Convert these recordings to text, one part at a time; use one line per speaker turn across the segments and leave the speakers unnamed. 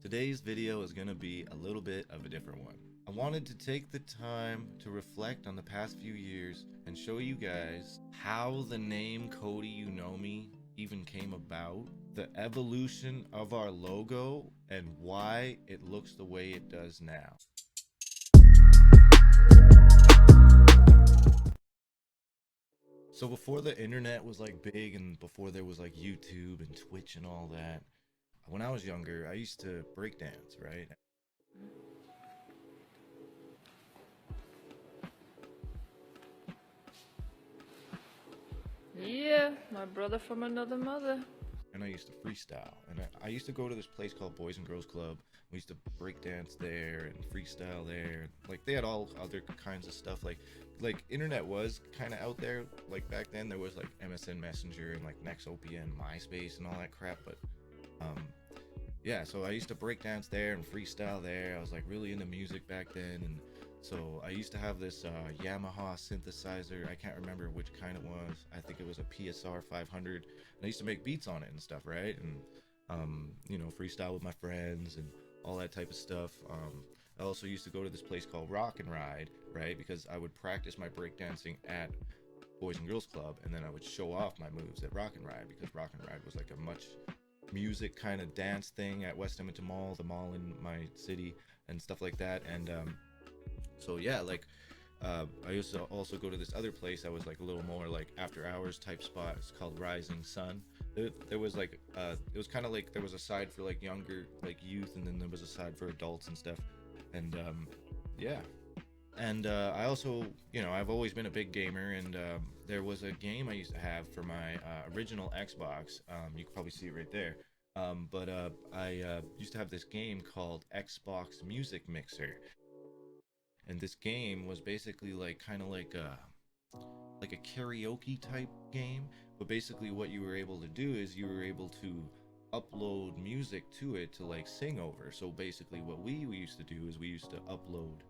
Today's video is going to be a little bit of a different one. I wanted to take the time to reflect on the past few years and show you guys how the name CodyYouKnowMe even came about, the evolution of our logo, and why it looks the way it does now. So before the internet was like big and before there was like YouTube and Twitch and all that, when I was younger, I used to break dance, right?
Yeah, my brother from another mother.
And I used to freestyle. And I used to go to this place called Boys and Girls Club. We used to break dance there and freestyle there. Like they had all other kinds of stuff. Like internet was kind of out there. Like back then there was like MSN Messenger and like Nexopia and MySpace and all that crap. But yeah, so I used to break dance there and freestyle there. I was like really into music back then, and so I used to have this Yamaha synthesizer. I can't remember which kind it was. I think it was a PSR 500. And I used to make beats on it and stuff, right? And you know, freestyle with my friends and all that type of stuff. I also used to go to this place called Rock and Ride, right? Because I would practice my breakdancing at Boys and Girls Club, and then I would show off my moves at Rock and Ride, because Rock and Ride was like a much music kind of dance thing at West Edmonton Mall, the mall in my city, and stuff like that. And so yeah, like I used to also go to this other place that was like a little more like after hours type spot. It's called Rising Sun. There was like it was kind of like there was a side for like younger, like youth, and then there was a side for adults and stuff. And yeah. And I also, you know, I've always been a big gamer, and there was a game I used to have for my original Xbox. You can probably see it right there. But I used to have this game called Xbox Music Mixer, and this game was basically like kind of like a karaoke type game. But basically, what you were able to do is you were able to upload music to it to like sing over. So basically, what we used to do is we used to upload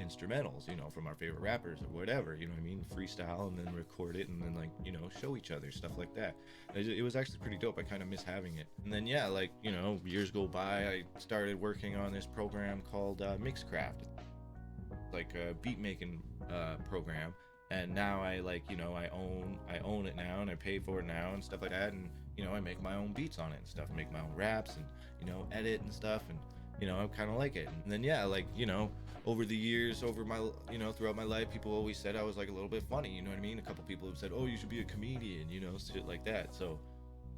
instrumentals, you know, from our favorite rappers or whatever, you know what I mean, freestyle, and then record it, and then like, you know, show each other stuff like that. It was actually pretty dope. I kind of miss having it. And then yeah, like, you know, years go by, I started working on this program called Mixcraft, like a beat making program. And now I, like, you know, I own it now, and I pay for it now and stuff like that. And you know, I make my own beats on it and stuff, make my own raps, and you know, edit and stuff. And you know, I kind of like it. And then yeah, like, you know, over the years, over my, you know, throughout my life, people always said I was like a little bit funny, you know what I mean? A couple people have said, oh, you should be a comedian, you know, shit like that. So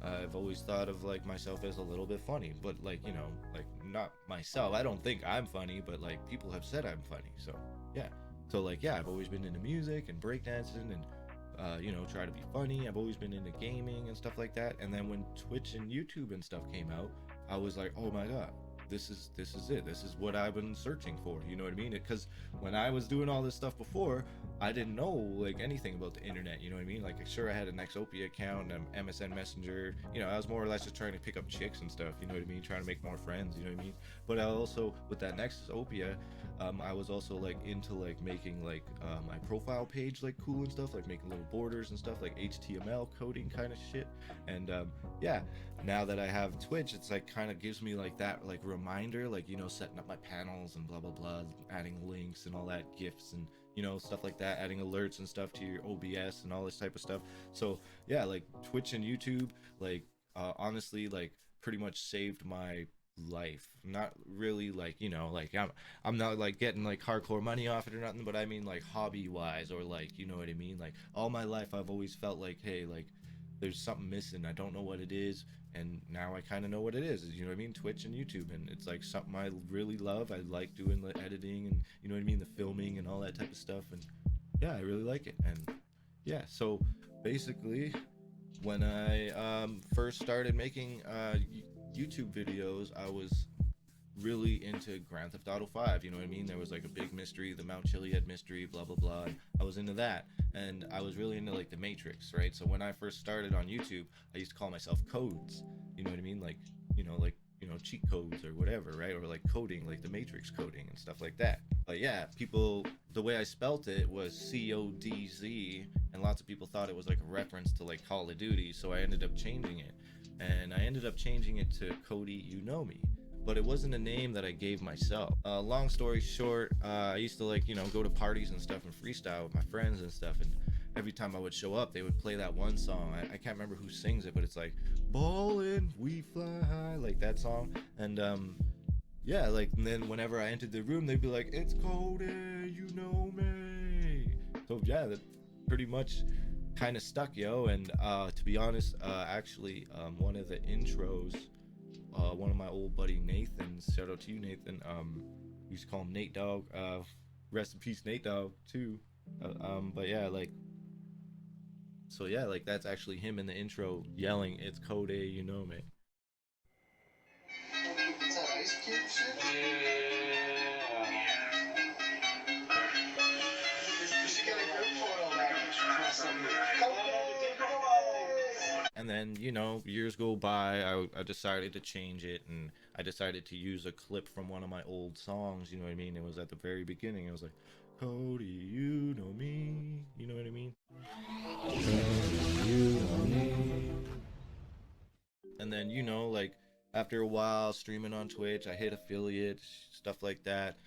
I've always thought of like myself as a little bit funny, but like, you know, like not myself, I don't think I'm funny, but like people have said I'm funny. So yeah, so like, yeah, I've always been into music and breakdancing, and you know, try to be funny. I've always been into gaming and stuff like that. And then when Twitch and YouTube and stuff came out, I was like, oh my god, this is it. This is what I've been searching for, you know what I mean? Because when I was doing all this stuff before, I didn't know like anything about the internet, you know what I mean? Like, sure, I had an Nexopia account and MSN Messenger, you know, I was more or less just trying to pick up chicks and stuff, you know what I mean, trying to make more friends, you know what I mean? But I also, with that Nexopia, I was also like into like making like my profile page like cool and stuff, like making little borders and stuff, like HTML coding kind of shit. And yeah, now that I have Twitch, it's like kind of gives me like that like reminder, like, you know, setting up my panels and blah blah blah, adding links and all that, gifs and, you know, stuff like that, adding alerts and stuff to your OBS and all this type of stuff. So yeah, like Twitch and YouTube, like honestly, like pretty much saved my life. Not really like, you know, like I'm not like getting like hardcore money off it or nothing, but I mean like hobby wise, or like, you know what I mean, like all my life I've always felt like, hey, like there's something missing, I don't know what it is, and now I kind of know what it is, you know what I mean, Twitch and YouTube. And it's like something I really love. I like doing the editing and, you know what I mean, the filming and all that type of stuff. And yeah, I really like it. And yeah, so basically when I first started making YouTube videos, I was really into Grand Theft Auto 5, you know what I mean? There was like a big mystery, the Mount Chiliad mystery, blah blah blah. And I was into that, and I was really into like the Matrix, right? So when I first started on YouTube, I used to call myself Codes, you know what I mean? Like, you know, like, you know, cheat codes or whatever, right? Or like coding, like the Matrix coding and stuff like that. But yeah, people, the way I spelt it was CODZ, and lots of people thought it was like a reference to like Call of Duty, so I ended up changing it. And I ended up changing it to Cody You Know Me, but it wasn't a name that I gave myself. Long story short, I used to like, you know, go to parties and stuff and freestyle with my friends and stuff, and every time I would show up, they would play that one song. I can't remember who sings it, but it's like ballin', we fly high, like that song. And yeah, like, and then whenever I entered the room, they'd be like, it's Cody, you know me. So yeah, that pretty much kind of stuck, yo. And to be honest, actually, one of the intros, one of my old buddy Nathan's, shout out to you, Nathan, we used to call him Nate Dogg, rest in peace Nate Dogg too. But yeah, like, so yeah, like that's actually him in the intro yelling, it's Cody, you know me.
Is that Ice Cube shit? You got a grip for all that.
And then, you know, years go by, I decided to change it, and I decided to use a clip from one of my old songs, you know what I mean? It was at the very beginning, it was like, Cody, you know me, you know what I mean? Cody, you know me. And then, you know, like, after a while, streaming on Twitch, I hit affiliate, stuff like that.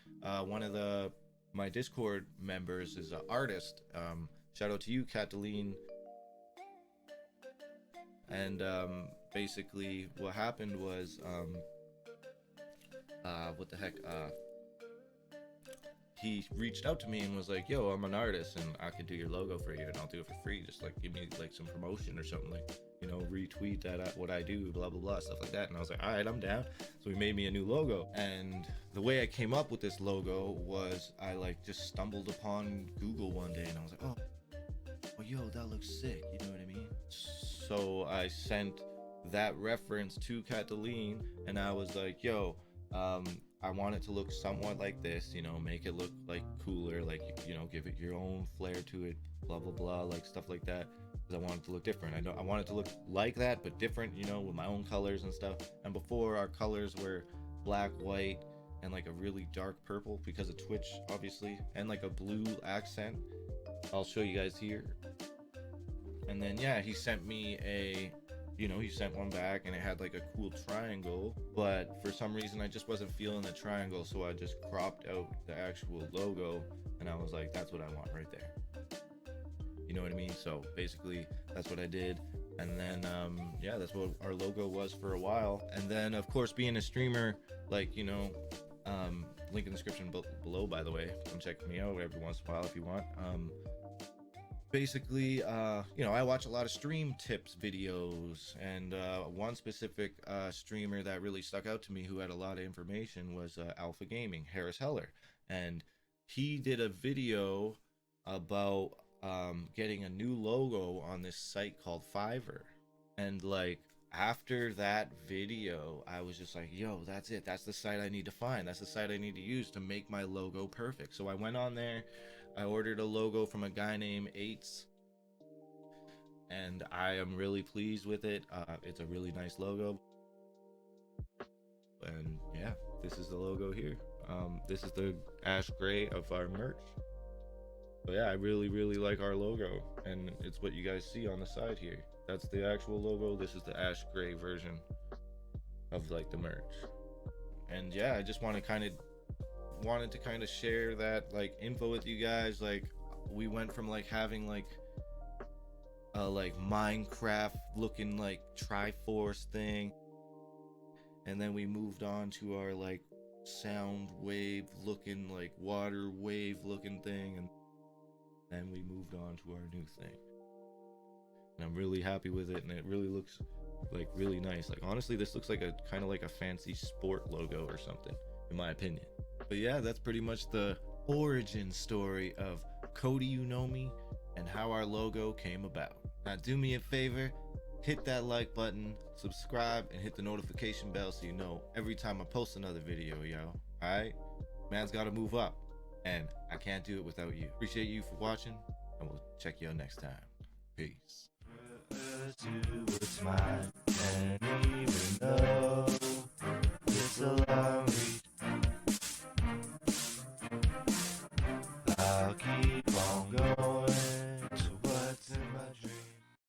One of my Discord members is an artist. Shout out to you, Cataline. And basically what happened was, what the heck, he reached out to me and was like, yo, I'm an artist and I could do your logo for you and I'll do it for free, just like give me like some promotion or something, like, you know, retweet that what I do, blah blah blah, stuff like that. And I was like, all right, I'm down. So he made me a new logo, and the way I came up with this logo was I like just stumbled upon Google one day and I was like, oh yo, that looks sick, you know what I mean? So I sent that reference to Cataline and I was like, yo, I want it to look somewhat like this, you know, make it look like cooler, like, you know, give it your own flair to it, blah blah blah, like stuff like that, because I want it to look different. I want it to look like that but different, you know, with my own colors and stuff. And before, our colors were black, white, and like a really dark purple because of Twitch, obviously, and like a blue accent. I'll show you guys here. And then yeah, he sent me he sent one back and it had like a cool triangle, but for some reason I just wasn't feeling the triangle, so I just cropped out the actual logo and I was like, that's what I want right there, you know what I mean? So basically that's what I did. And then yeah, that's what our logo was for a while. And then of course, being a streamer, like, you know, link in the description below, by the way, come check me out every once in a while if you want. Basically, you know, I watch a lot of stream tips videos, and one specific streamer that really stuck out to me who had a lot of information was Alpha Gaming, Harris Heller. And he did a video about getting a new logo on this site called Fiverr. And like, after that video, I was just like, yo, that's it, that's the site I need to find, that's the site I need to use to make my logo perfect. So I went on there, I ordered a logo from a guy named Eights, and I am really pleased with it. It's a really nice logo, and yeah, this is the logo here. This is the ash gray of our merch. So yeah, I really like our logo, and it's what you guys see on the side here. That's the actual logo. This is the ash gray version of like the merch. And yeah, I just wanted to kind of share that like info with you guys. Like, we went from like having like a like Minecraft looking like Triforce thing, and then we moved on to our like sound wave looking, like water wave looking thing, and then we moved on to our new thing. And I'm really happy with it, and it really looks like really nice. Like, honestly, this looks like a kind of like a fancy sport logo or something, in my opinion. But yeah, that's pretty much the origin story of Cody You Know Me and how our logo came about. Now do me a favor, hit that like button, subscribe, and hit the notification bell so you know every time I post another video, yo. Alright? Man's gotta move up, and I can't do it without you. Appreciate you for watching, and we'll check you out next time. Peace.